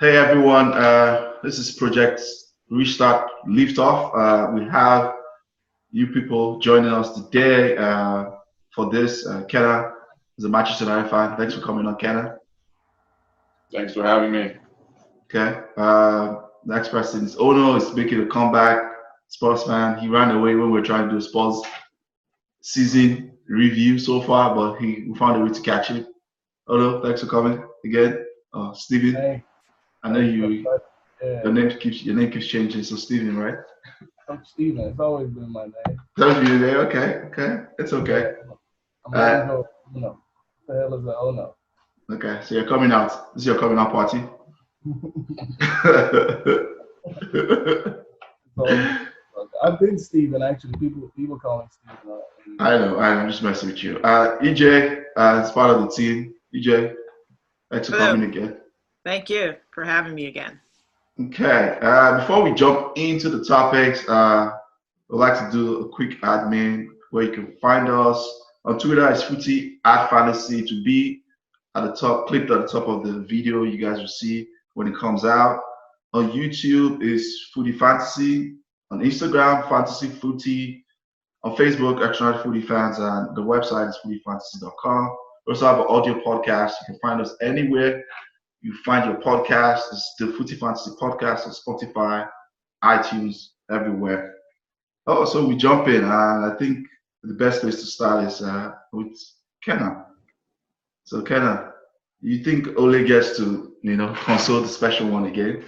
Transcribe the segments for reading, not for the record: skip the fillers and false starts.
Hey everyone, this is Project Restart Liftoff. We have you people joining us today for this. Kenna is a Manchester United fan. Thanks for coming on, Kenna. Thanks for having me. Okay. Next person is Ono. Is making a comeback. Spurs fan. He ran away when we were trying to do a Spurs season review so far, but we found a way to catch him. Ono, thanks for coming again. Steven, Hey, I know thanks. you. Yeah, Your name keeps changing. So Steven, right? I'm Steven. It's always been my name. Don't be there. Okay, okay, it's Yeah, okay. I'm letting Uh, go. Oh no. What the hell is that? Oh no. okay. So you're coming out. This is your coming out party. So I've been Steven actually. People call me Steven. I know. I'm just messing with you. EeJay, is part of the team. EeJay, thanks for Hello. coming again. Thank you for having me again. Okay. Before we jump into the topics, we'd like to do a quick admin where you can find us on Twitter. It's footy at fantasy to be at the top, clicked at the top of the video you guys will see when it comes out. On YouTube is Footy Fantasy. On Instagram, Fantasy Footy. On Facebook, Extraordinary Footy Fans, and the website is footyfantasy.com. We also have an audio podcast. You can find us anywhere you find your podcast. It's the Footy Fantasy Podcast on Spotify, iTunes, everywhere. Oh, so we jump in. I think the best place to start is with Kenna. So Kenna, you think Ole gets to, console the special one again?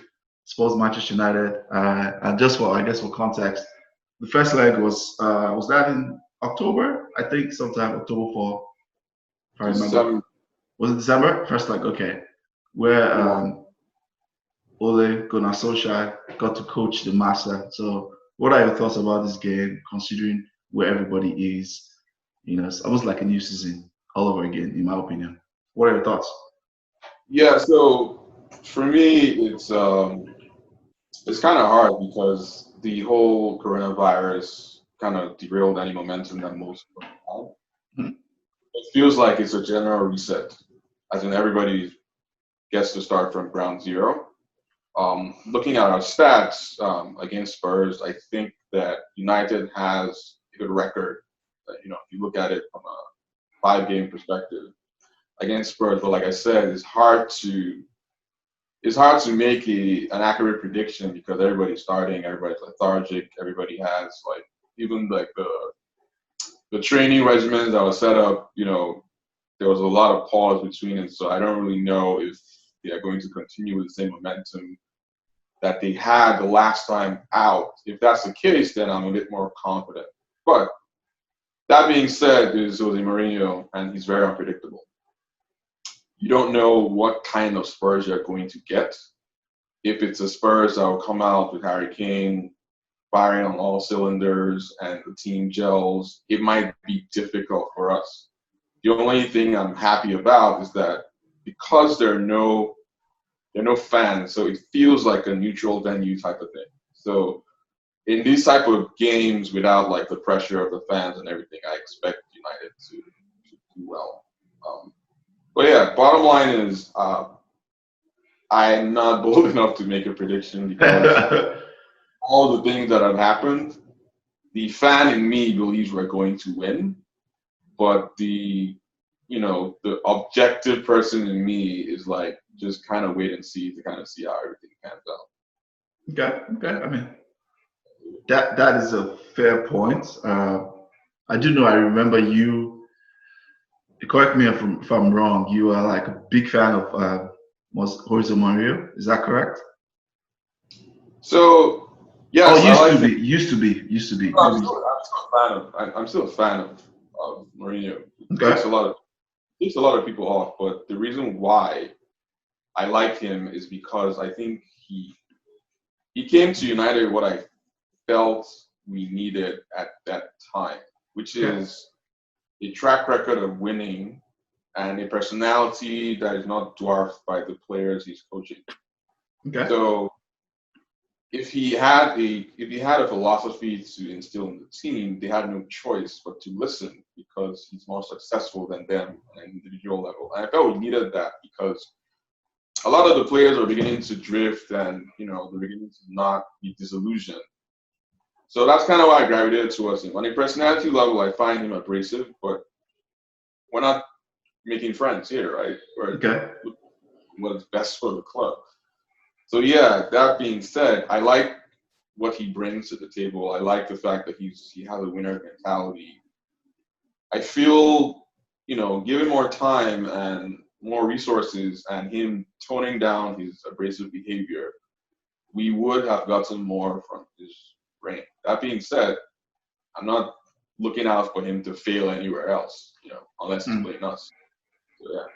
Suppose Manchester United, and just for I guess for context, the first leg was that in October? I think sometime October 4, if I remember. December. Was it December? First leg, okay. Where Yeah. Ole Gunnar Solskjaer got to coach the master. So what are your thoughts about this game, considering where everybody is? It's almost like a new season all over again, in my opinion. What are your thoughts? Yeah. So for me, it's kind of hard because the whole coronavirus kind of derailed any momentum that most people had. Mhm. It feels like it's a general reset, as in everybody gets to start from ground zero. Looking at our stats against Spurs, I think that United has a good record. If you look at it from a five-game perspective against Spurs, but like I said, it's hard to make an accurate prediction because everybody's starting, everybody's lethargic, everybody has even the training regimens that was set up. There was a lot of pause between it, so I don't really know if they are going to continue with the same momentum that they had the last time out. If that's the case, then I'm a bit more confident. But that being said, is Jose Mourinho, and he's very unpredictable. You don't know what kind of Spurs you're going to get. If it's a Spurs that will come out with Harry Kane firing on all cylinders and the team gels, it might be difficult for us. The only thing I'm happy about is that because there are no fans, so it feels like a neutral venue type of thing. So in these type of games without the pressure of the fans and everything, I expect United to do well. But yeah, bottom line is I'm not bold enough to make a prediction because all the things that have happened, the fan in me believes we're going to win, but the objective person in me is just kind of wait and see to kind of see how everything pans out. Okay, okay. I mean, that is a fair point. I do know. I remember you. Correct me if I'm wrong. You are like a big fan of Jose Mourinho. Is that correct? So Oh, yes, I like him. used to be. No, Maybe. I'm still a fan of Mourinho. It Okay. takes a lot of people off, but the reason why I like him is because I think he came to United what I felt we needed at that time, which Okay. is a track record of winning and a personality that is not dwarfed by the players he's coaching. Okay. So if he had a philosophy to instill in the team, they had no choice but to listen because he's more successful than them on an individual level. And I felt we needed that because a lot of the players are beginning to drift, and they're beginning to not be disillusioned. So that's kind of why I gravitated towards him. On a personality level, I find him abrasive, but we're not making friends here, right? We're Okay. what's best for the club. So yeah, that being said, I like what he brings to the table. I like the fact that he has a winner mentality. I feel, given more time and more resources and him toning down his abrasive behavior, we would have gotten more from his reign. That being said, I'm not looking out for him to fail anywhere else, unless he's playing us. So yeah.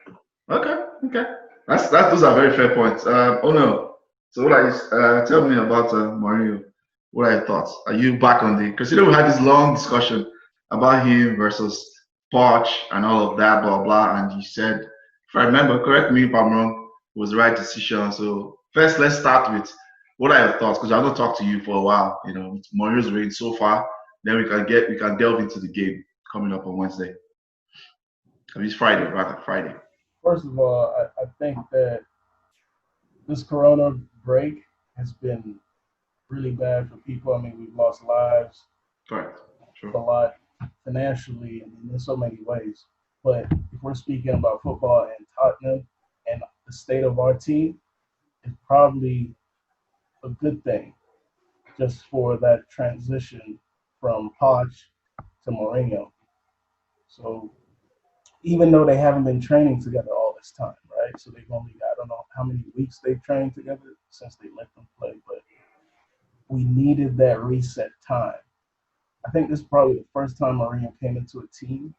Okay. Those are very fair points. Oh no. So what are you tell me about Mourinho? What are your thoughts? Are you back on the? Because we had this long discussion about him versus Poch and all of that, blah blah. And you said, if I remember, correct me if I'm wrong, it was the right decision. So first, let's start with what are your thoughts? Because I've not talked to you for a while. Mourinho's reign so far. Then we can delve into the game coming up on Wednesday. I mean, it's Friday, rather Friday. First of all, I think that this Corona break has been really bad for people. I mean, we've lost lives. Correct. A lot financially and in so many ways. But if we're speaking about football and Tottenham and the state of our team, it's probably a good thing just for that transition from Poch to Mourinho. So even though they haven't been training together all this time, right? So they've only, I don't know how many weeks they've trained together since they let them play, but we needed that reset time. I think this is probably the first time Mourinho came into a team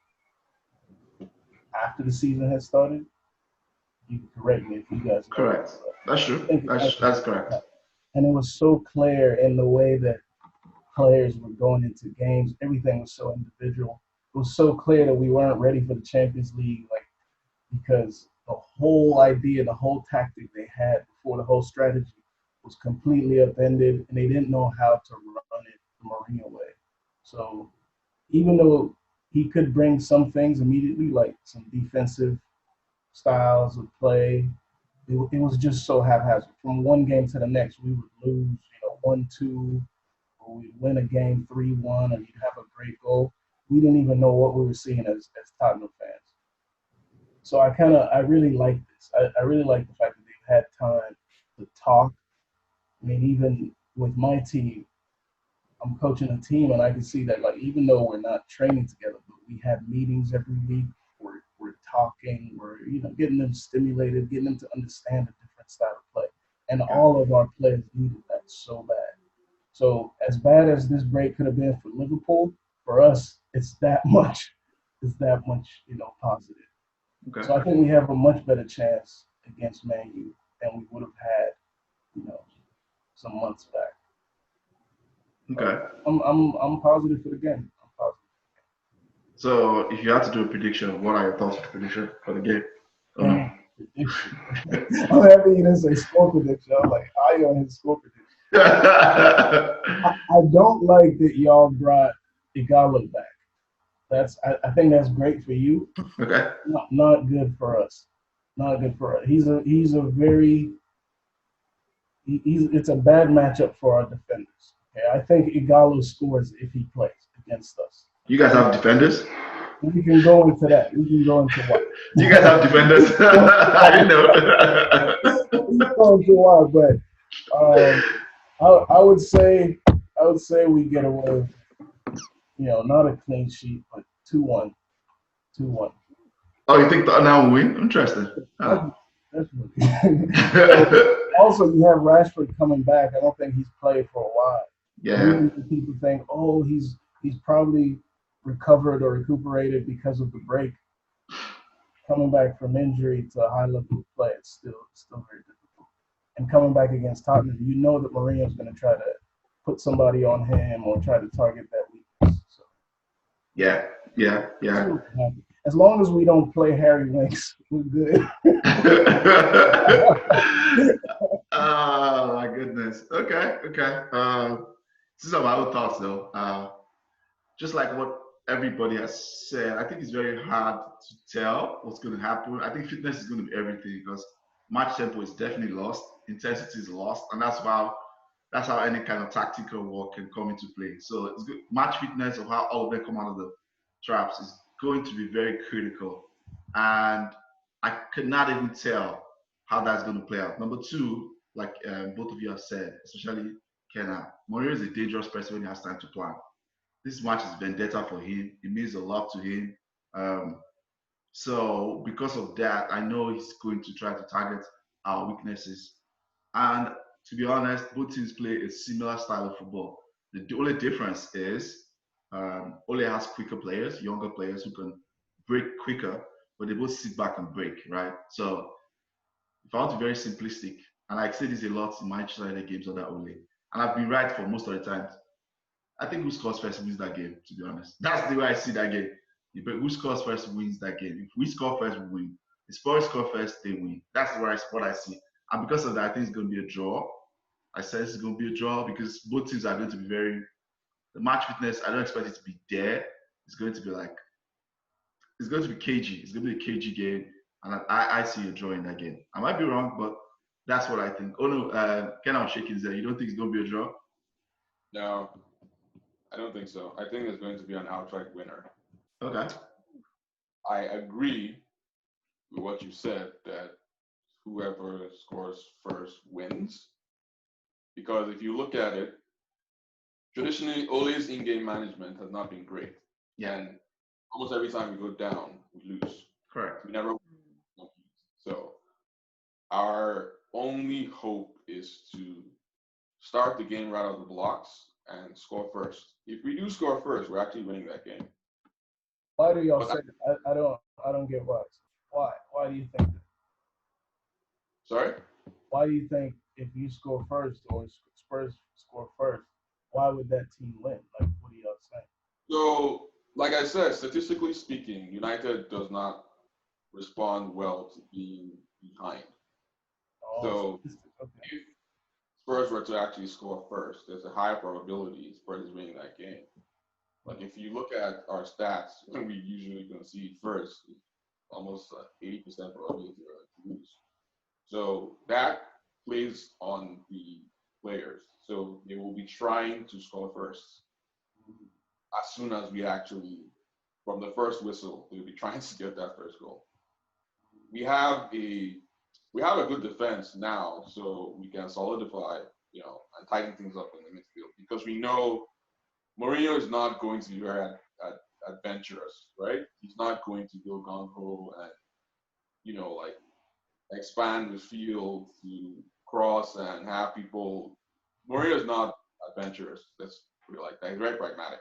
after the season had started. You can correct me if you guys know. Correct. That's true. That's correct. And it was so clear in the way that players were going into games. Everything was so individual. It was so clear that we weren't ready for the Champions League, because the whole idea, the whole tactic they had before, the whole strategy was completely upended, and they didn't know how to run it the Mourinho way. So even though he could bring some things immediately, like some defensive styles of play, it was just so haphazard. From one game to the next, we would lose, 1-2, or we'd win a game 3-1, or you'd have a great goal. We didn't even know what we were seeing as Tottenham fans. So I really like this. I really like the fact that they've had time to talk. I mean, even with my team, I'm coaching a team, and I can see that, even though we're not training together, but we have meetings every week. We're talking. We're getting them stimulated, getting them to understand a different style of play. And all of our players needed that so bad. So as bad as this break could have been for Liverpool, for us, it's that much. It's that much, positive. Okay. So I think we have a much better chance against Man U than we would have had, some months back. Okay. I'm positive for the game. I'm positive. So if you had to do a prediction, what are your thoughts on the prediction for the game? Oh, no. Prediction. I'm happy you didn't say score prediction. I'm like, I on his score prediction. I don't like that y'all brought Igalo back. I think that's great for you. Okay. Not good for us. Not good for us. It's a bad matchup for our defenders. Okay, I think Igalo scores if he plays against us. You guys have defenders? We can go into that. We can go into what? You guys have defenders? I didn't know. We can go into what, but I would say we get away, not a clean sheet, but 2-1. 2-1. Oh, you think Tottenham will win? Interesting. Definitely. Also, you have Rashford coming back. I don't think he's played for a while. Yeah. People think, he's probably recovered or recuperated because of the break. Coming back from injury to a high level of play, it's still very difficult. And coming back against Tottenham, you know that Mourinho's going to try to put somebody on him or try to target that weakness. So. Yeah. As long as we don't play Harry Winks, we're good. Oh my goodness. Okay. These are my own thoughts though. Just like what everybody has said, I think it's very hard to tell what's going to happen. I think fitness is going to be everything because match tempo is definitely lost, intensity is lost, and that's how any kind of tactical work can come into play. So it's good. Match fitness of how all of them come out of the traps is going to be very critical, and I could not even tell how that's going to play out. Number two, like both of you have said, especially Kenna, Mourinho is a dangerous person when he has time to plan. This match is vendetta for him. It means a lot to him. Um, so because of that, I know he's going to try to target our weaknesses. And to be honest, both teams play a similar style of football. The only difference is Ole has quicker players, younger players who can break quicker, but they both sit back and break, right? So if I want to be very simplistic, and I say this a lot in Manchester United games under Ole, and I've been right for most of the times, I think who scores first wins that game, to be honest. That's the way I see that game. But who scores first wins that game. If we score first, we win. The Spurs score first, they win. That's what I see. And because of that, I think it's going to be a draw. I sense it's going to be a draw because both teams are going to be the match fitness, I don't expect it to be there. It's going to be it's going to be cagey. It's going to be a cagey game. And I see a draw in that game. I might be wrong, but that's what I think. Oh no, Ken, I'm shaking his head. You don't think it's going to be a draw? No, I don't think so. I think it's going to be an outright winner. Okay. I agree with what you said that whoever scores first wins. Because if you look at it, traditionally, Ole's in-game management has not been great. Yeah. And almost every time we go down, we lose. Correct. We never. So our only hope is to start the game right out of the blocks and score first. If we do score first, we're actually winning that game. Why do y'all say that? I don't get why. Why do you think that? Sorry? Why do you think if you score first or Spurs score first, why would that team win? Like, what are y'all saying? So, like I said, statistically speaking, United does not respond well to being behind. So, if Spurs were to actually score first, there's a high probability Spurs is winning that game. But if you look at our stats, when we usually concede first, almost 80% probability to lose. So that plays on the players. So they will be trying to score first. As soon as we actually, from the first whistle, they'll be trying to get that first goal. We have a good defense now, so we can solidify, and tighten things up in the midfield because we know Mourinho is not going to be very adventurous, right? He's not going to go gung ho and expand the field to cross and have people. Mourinho is not adventurous. Let's put it like that. He's very pragmatic.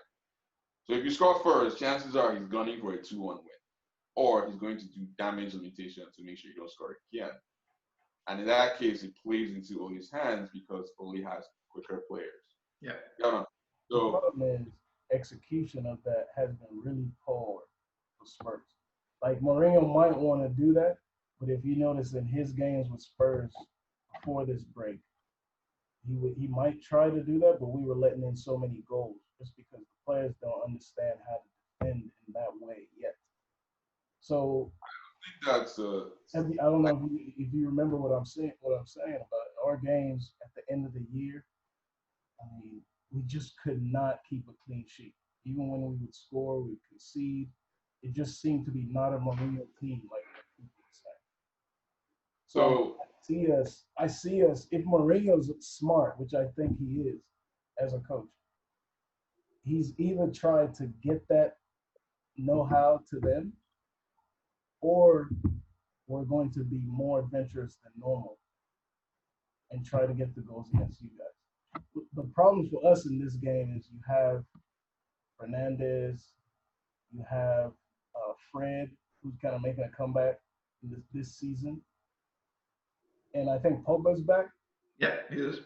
So if you score first, chances are he's gunning for a 2-1 win, or he's going to do damage limitation to make sure you don't score again. And in that case, it plays into Ole's hands because Ole has quicker players. Yeah. The problem is execution of that has been really poor for Spurs. Like Mourinho might want to do that, but if you notice in his games with Spurs before this break, he might try to do that, but we were letting in so many goals just because the players don't understand how to defend in that way yet. So I think that's I don't know if you remember what I'm saying about our games at the end of the year. I mean, we just could not keep a clean sheet. Even when we would score, we would concede. It just seemed to be not a Mourinho team like people would say. So I see us. If Mourinho's smart, which I think he is as a coach, he's either tried to get that know-how to them, or we're going to be more adventurous than normal and try to get the goals against you guys. The problem for us in this game is you have Fernandez, you have Fred, who's kind of making a comeback this season. And I think Pogba's back. Yeah, he is.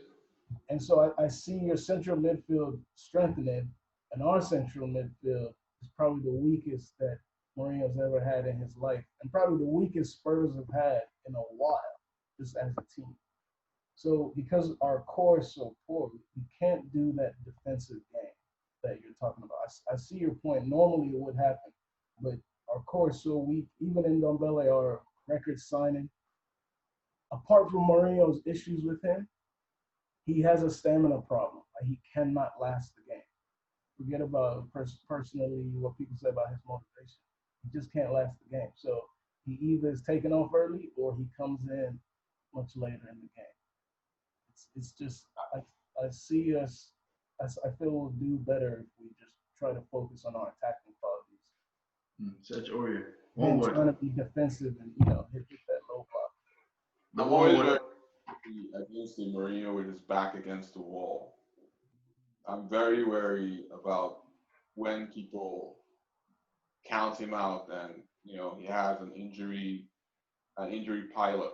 And so I see your central midfield strengthening, and our central midfield is probably the weakest that Mourinho's ever had in his life, and probably the weakest Spurs have had in a while, just as a team. So because our core is so poor, we can't do that defensive game that you're talking about. I see your point. Normally it would happen, but our core is so weak. Even in Ndombele, our record signing, apart from Mourinho's issues with him, he has a stamina problem. Like, he cannot last the game. Forget about personally what people say about his motivation. He just can't last the game. So he either is taken off early or he comes in much later in the game. It's just I see us. I feel we'll do better if we just try to focus on our attacking qualities. Such Aurier. One word. Trying to be defensive and hit that low block. I'm always very against the Mourinho with his back against the wall. I'm very wary about when people count him out and he has an injury pilot.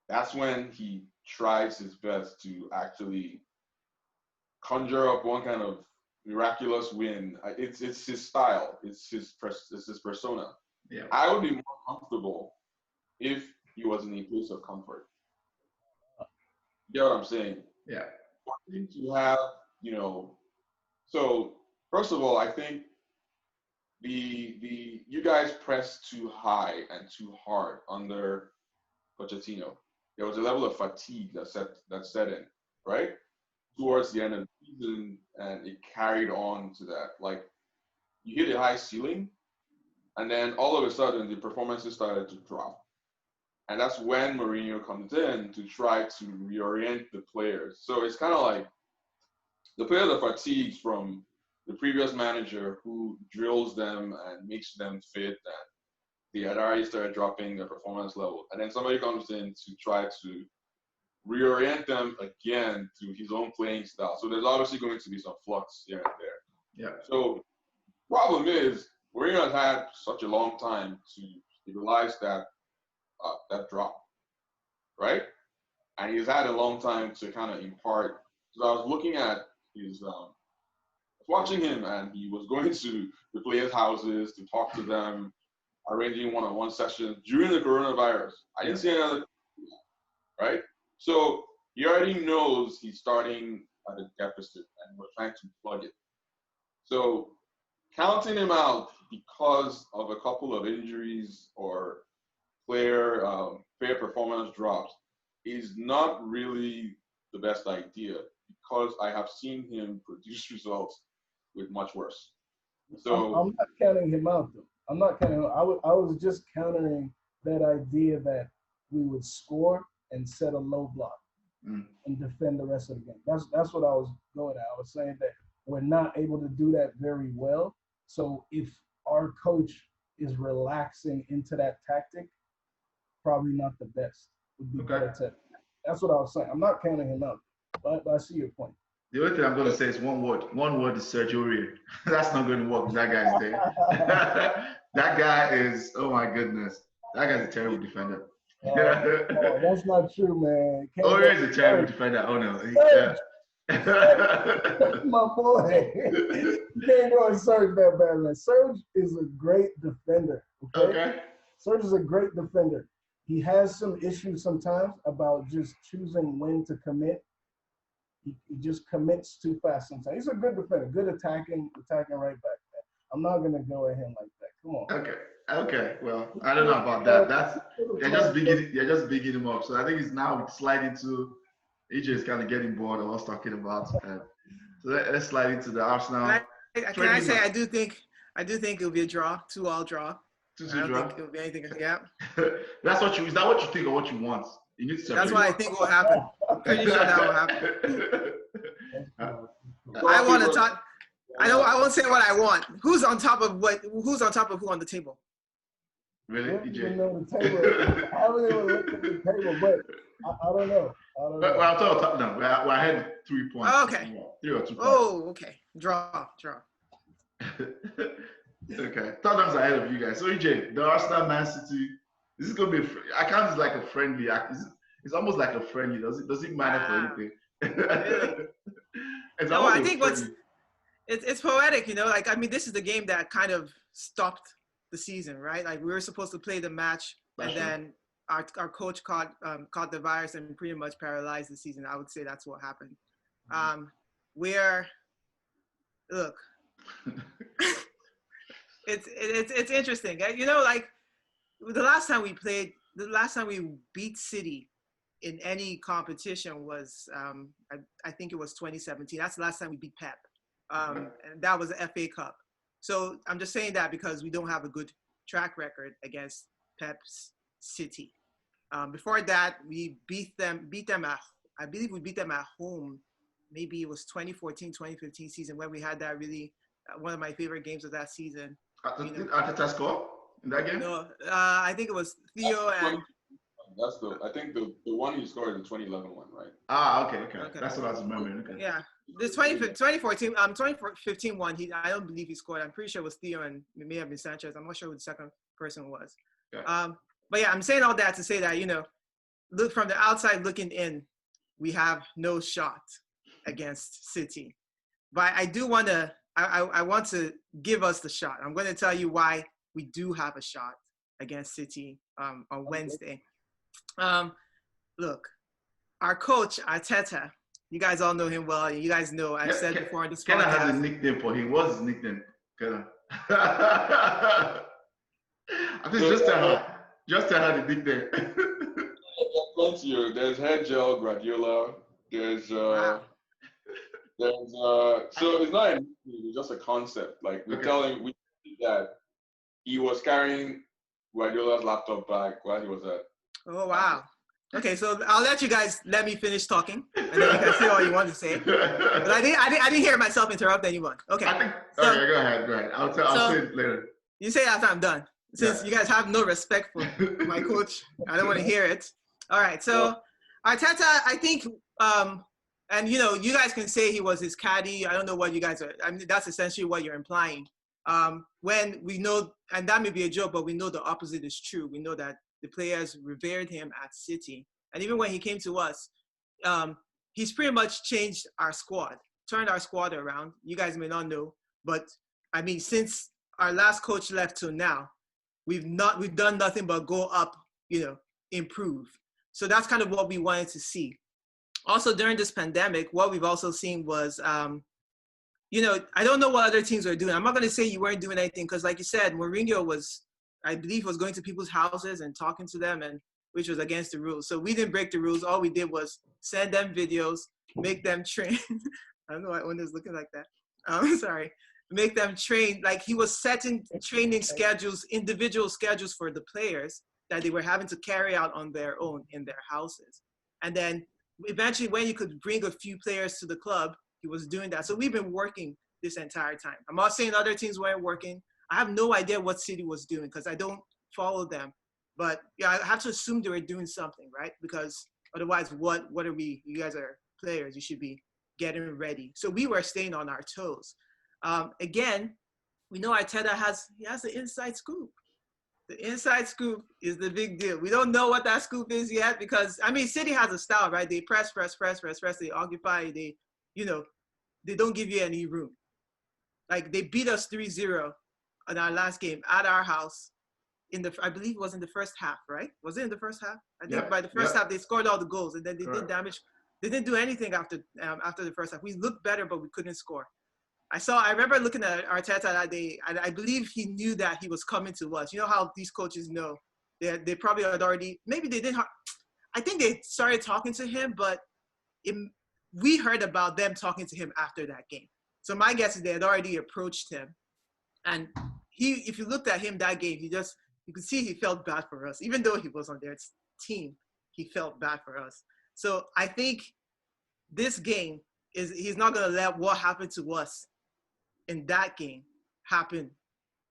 That's when he tries his best to actually conjure up one kind of miraculous win. It's his style. It's his persona. Yeah. I would be more comfortable if he was in a place of comfort. You get what I'm saying? Yeah. For him to have, so first of all, I think you guys pressed too high and too hard under Pochettino. There was a level of fatigue that set in, right? Towards the end of the season, and it carried on to that. Like, you hit a high ceiling, and then all of a sudden the performances started to drop. And that's when Mourinho comes in to try to reorient the players. So it's kind of like the players are fatigued from the previous manager who drills them and makes them fit, and they had already started dropping their performance level. And then somebody comes in to try to reorient them again to his own playing style. So there's obviously going to be some flux here and there. Yeah. So problem is, Mourinho has had such a long time to stabilize that drop, right? And he's had a long time to kind of impart. So I was looking at watching him, and he was going to the players' houses to talk to them, arranging one-on-one sessions during the coronavirus. I didn't see another, right? So he already knows he's starting at a deficit, and we're trying to plug it. So counting him out because of a couple of injuries or player performance drops is not really the best idea, because I have seen him produce results with much worse. So I'm not counting him out, though. I'm not counting him out. I was just countering that idea that we would score and set a low block and defend the rest of the game. That's what I was going at. I was saying that we're not able to do that very well. So if our coach is relaxing into that tactic, probably not the best. Would be better to. That's what I was saying. I'm not counting him out, but I see your point. The only thing I'm going to say is one word. One word is Sergio Aurier. That's not going to work. That guy's there. That guy is, oh my goodness. That guy's a terrible defender. That's not true, man. Aurier is a terrible defender. Oh no. My boy. You can't go and Serge that bad, man. Serge is a great defender. Okay. Serge is a great defender. He has some issues sometimes about just choosing when to commit. He just commits too fast sometimes. He's a good defender, good attacking right back. I'm not gonna go at him like that. Come on. Okay. Well, I don't know about that. You're just bigging him up. So I think it's now sliding to EeJay is kind of getting bored of us talking about. So let's slide into the Arsenal. Can I say I do think it'll be a draw, 2-2 draw. 2-2 I don't draw. think it'll be anything. Yeah. That's what you. Is that what you think or what you want? You need to separate. That's what I think will happen. Pretty sure that will happen. I want to talk. I won't say what I want. Who's on top of who on the table? Really, I don't EeJay? even know the table. I haven't even looked at the table, but I don't know. Well, I'll tell you top now. We're ahead 3 points. Oh, okay. 3 or 2 points. Oh, okay. Draw. Okay. Tottenham's ahead of you guys. So EeJay, the Arsenal Man City. This is gonna be. I count it like a friendly. It's almost like a friendly. Does it matter for anything? Really? No, I think it's poetic. Like, I mean, this is the game that kind of stopped the season, right? Like, we were supposed to play the match, then our coach caught the virus and pretty much paralyzed the season. I would say that's what happened. Look, it's interesting. Like, the last time we beat City, in any competition was, I think it was 2017. That's the last time we beat Pep. And that was the FA Cup. So I'm just saying that because we don't have a good track record against Pep's City. Before that, we beat them at, I believe we beat them at home. Maybe it was 2014, 2015 season when we had that really, one of my favorite games of that season. Did Arteta score in that game? No, I think it was Theo and... I think the one he scored is the 2011 one, right? Okay. That's what I was remembering. Okay. Yeah, the 2014, 2015 one. I don't believe he scored. I'm pretty sure it was Theo and it may have been Sanchez. I'm not sure who the second person was. Okay. But yeah, I'm saying all that to say that, look from the outside looking in, we have no shot against City. But I do want to, I want to give us the shot. I'm going to tell you why we do have a shot against City on Wednesday. Look, our coach, Arteta, you guys all know him well. You guys know, I've said before on this Kenna podcast. has a nickname for him. What's his nickname? Kenna. I think just tell her the nickname. There's head gel Guardiola. There's so it's not a nickname, it's just a concept. Like we tell him that he was carrying Guardiola's laptop bag while he was at. Oh wow. Okay, so I'll let you guys let me finish talking, and then you can say all you want to say. But I didn't hear myself interrupt anyone. Okay. Okay, go ahead. I'll say it later. You say after I'm done. Since you guys have no respect for my coach, I don't want to hear it. All right. So Arteta, I think, and you guys can say he was his caddy. I don't know what you guys are. I mean, that's essentially what you're implying. When we know, and that may be a joke, but we know the opposite is true. We know that the players revered him at City. And even when he came to us, he's pretty much changed our squad, turned our squad around. You guys may not know, but I mean, since our last coach left till now, we've done nothing but go up, improve. So that's kind of what we wanted to see. Also, during this pandemic, what we've also seen was, I don't know what other teams are doing. I'm not going to say you weren't doing anything because, like you said, Mourinho I believe, was going to people's houses and talking to them, and which was against the rules. So we didn't break the rules. All we did was send them videos, make them train. I don't know why Owen's looking like that. Sorry. Make them train. Like he was setting training schedules, individual schedules for the players that they were having to carry out on their own in their houses. And then eventually when you could bring a few players to the club, he was doing that. So we've been working this entire time. I'm not saying other teams weren't working. I have no idea what City was doing because I don't follow them. But yeah, I have to assume they were doing something, right? Because otherwise, what are we? You guys are players. You should be getting ready. So we were staying on our toes. Again, we know Arteta has the inside scoop. The inside scoop is the big deal. We don't know what that scoop is yet because, I mean, City has a style, right? They press. They occupy. They don't give you any room. Like they beat us 3-0 in our last game at our house. I believe it was in the first half, right? Was it in the first half? I think by the first half they scored all the goals, and then they did damage. They didn't do anything after the first half. We looked better, but we couldn't score. I remember looking at Arteta that day, and I believe he knew that he was coming to us. You know how these coaches know. They probably had already, maybe they didn't. I think they started talking to him, but we heard about them talking to him after that game. So my guess is they had already approached him. And if you looked at him that game, you could see he felt bad for us. Even though he was on their team, he felt bad for us. So I think this game he's not going to let what happened to us in that game happen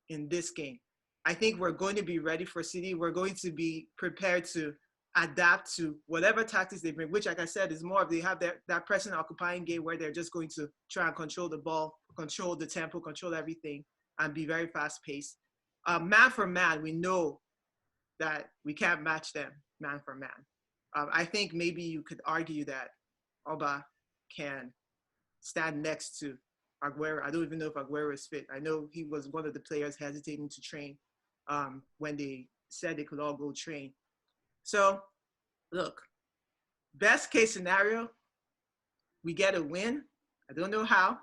in this game. I think we're going to be ready for City. We're going to be prepared to adapt to whatever tactics they bring, which, like I said, is more of they have that pressing occupying game where they're just going to try and control the ball, control the tempo, control everything, and be very fast-paced. Man for man, we know that we can't match them man for man. I think maybe you could argue that Oba can stand next to Aguero. I don't even know if Aguero is fit. I know he was one of the players hesitating to train when they said they could all go train. So, look, best case scenario, we get a win. I don't know how,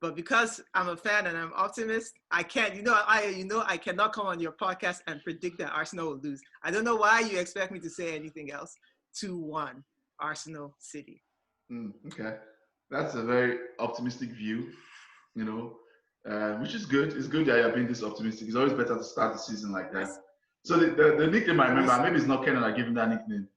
but because I'm a fan and I'm optimist, I can't. I cannot come on your podcast and predict that Arsenal will lose. I don't know why you expect me to say anything else. 2-1 Arsenal City. Okay, that's a very optimistic view, you know, which is good. It's good that you're being this optimistic. It's always better to start the season like that. So the nickname I remember, maybe it's not Kenna that gave him that nickname.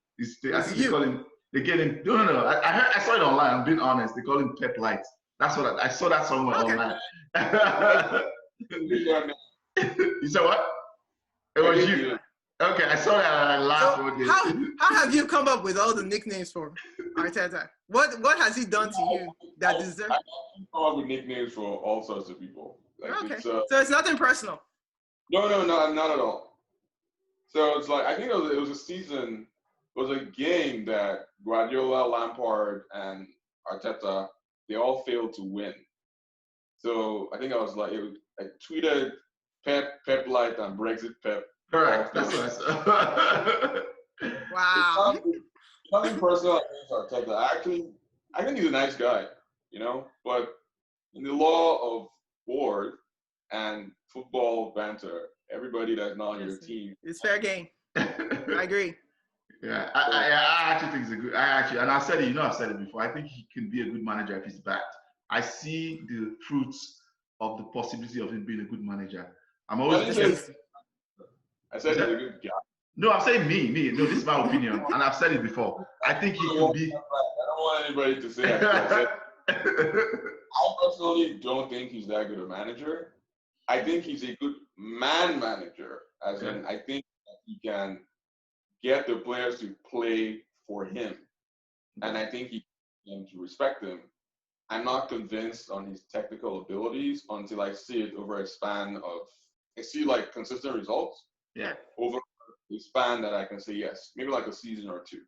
I think they call him. They get him. No. I saw it online. I'm being honest. They call him Pep Light. That's what I saw that somewhere online. You said what? It was you. Okay, I saw that and I laughed. So how have you come up with all the nicknames for Arteta? What has he done to you that deserves? I come up with nicknames for all sorts of people. Like Okay, so it's nothing personal. No, not at all. So it's like I think it was a season. It was a game that Guardiola, Lampard, and Arteta they all failed to win. So I think I tweeted Pep Light and Brexit Pep. Correct. That's what I said. Wow. Nothing personal against Arteta. I think he's a nice guy, you know. But in the law of war and football banter, everybody that's not on your team, it's fair game. I agree. Yeah, I actually think he's a good. And I said it. I've said it before. I think he can be a good manager if he's backed. I see the fruits of the possibility of him being a good manager. I'm always. I said he's a good guy. No, I'm saying me. No, this is my opinion, and I've said it before. I think he could be. I don't want anybody to say I personally don't think he's that good a manager. I think he's a good manager, as in I think that he can get the players to play for him, and I think he can to respect him. I'm not convinced on his technical abilities until I see it over a span of. I see like consistent results. Yeah. Over a span that I can say yes, maybe like a season or two.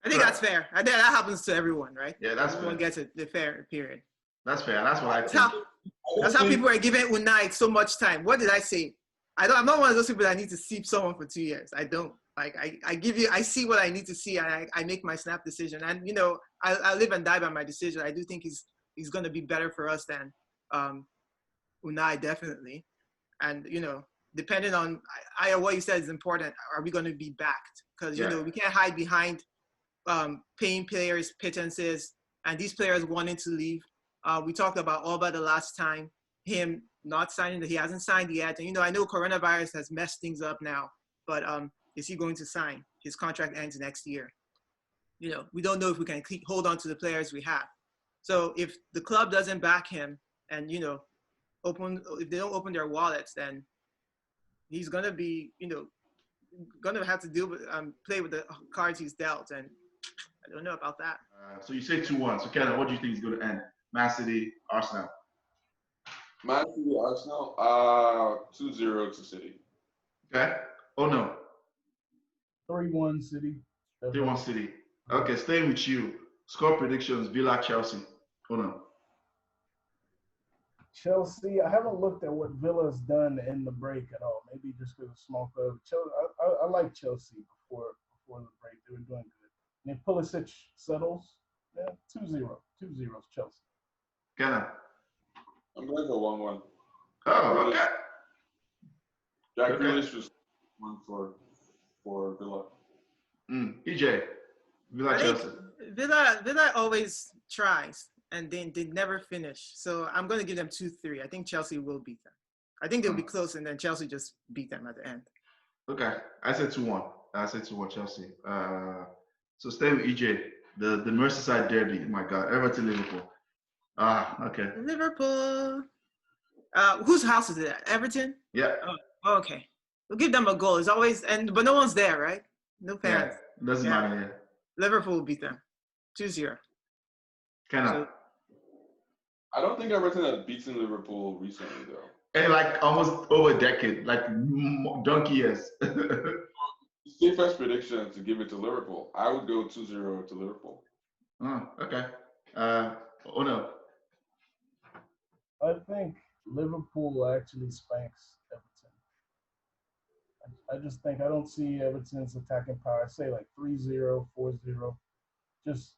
I think that's fair. I think that happens to everyone, right? Yeah, that's everyone fair. gets the fair period. That's fair. That's what I think. That's how people are giving Unai so much time. What did I say? I'm not one of those people that need to seep someone for 2 years. I don't. Like I see what I need to see, and I make my snap decision. And I live and die by my decision. I do think he's going to be better for us than Unai, definitely. And depending on what you said is important. Are we going to be backed? Because we can't hide behind paying players pittances and these players wanting to leave. We talked about Alba the last time, him not signing. He hasn't signed yet. And I know coronavirus has messed things up now, but is he going to sign? His contract ends next year. We don't know if we can hold on to the players we have. So if the club doesn't back him and if they don't open their wallets, then he's gonna be gonna have to deal with play with the cards he's dealt, and I don't know about that. So you say 2-1. So Kenna, what do you think is going to end? Man City, Arsenal. Man City, Arsenal, 2-0 to City. Okay. Oh no. 3-1 City. 3-1 City. Okay, staying with you. Score predictions: Villa, Chelsea. Oh no. Chelsea, I haven't looked at what Villa's done in the break at all. Maybe just because of small club. I like Chelsea before the break. They were doing good. And if Pulisic settles, 2-0. 2-0 Chelsea. Kenna. I'm going for 1-1. Oh, okay. Jack Grealish was one for Villa. EeJay. Villa, Chelsea. Villa always tries. And they never finish. So I'm going to give them 2-3. I think Chelsea will beat them. I think they'll be close, and then Chelsea just beat them at the end. Okay. I said 2-1. I said 2-1 Chelsea. So staying with EeJay, the Merseyside derby. Oh my God. Everton, Liverpool. Okay. Liverpool. Whose house is it at? Everton? Yeah. Oh, okay. We'll give them a goal. It's always but no one's there, right? No fans. Yeah. Doesn't matter. Yeah. Liverpool will beat them. 2-0. Kenna. I don't think Everton has beaten Liverpool recently, though. And like almost over a decade, like donkey years. Safest prediction to give it to Liverpool. I would go 2-0 to Liverpool. Oh, okay. Oh no. I think Liverpool actually spanks Everton. I just think I don't see Everton's attacking power. I say like 3-0, 4-0.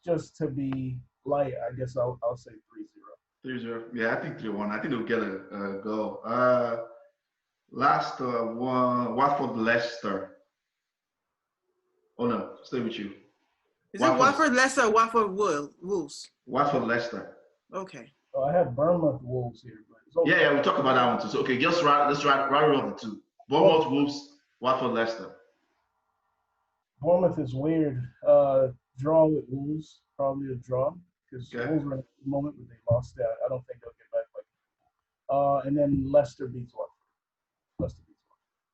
Just to be light, I guess I'll say 3-0. 3-0. Yeah, I think 3-1. I think they'll get a goal. Last one, Watford, Leicester. Oh no, stay with you. Is it Watford, Leicester, or Watford, Wolves? Watford, Leicester. Okay. Oh, I have Bournemouth Wolves here, but it's okay. Yeah, we'll talk about that one too. So, okay, let's round the two. Bournemouth, Wolves, Watford, Leicester. Bournemouth is weird. Draw with Wolves, probably a draw, because Wolves are at the moment where they lost that. I don't think they'll get back like. And then Leicester beats Watford.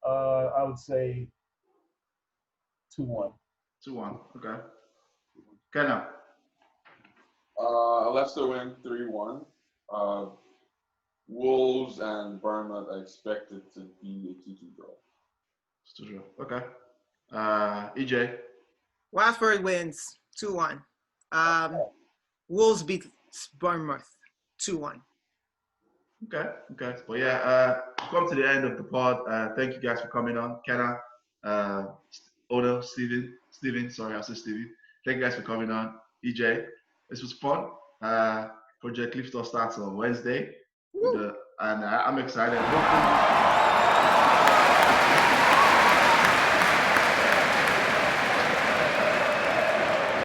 I would say 2-1. 2-1. Okay. Kenna. Leicester win 3-1. Wolves and Bournemouth are expected to be a 2-2 draw. 2-2 draw. Okay. EeJay. Watford wins 2-1. Wolves beat Bournemouth 2-1. Okay. But yeah, come to the end of the pod. Thank you guys for coming on. Kenna, Odo, Steven, sorry, I said Steven. Thank you guys for coming on. EeJay, this was fun. Project Liftoff starts on Wednesday. And I'm excited.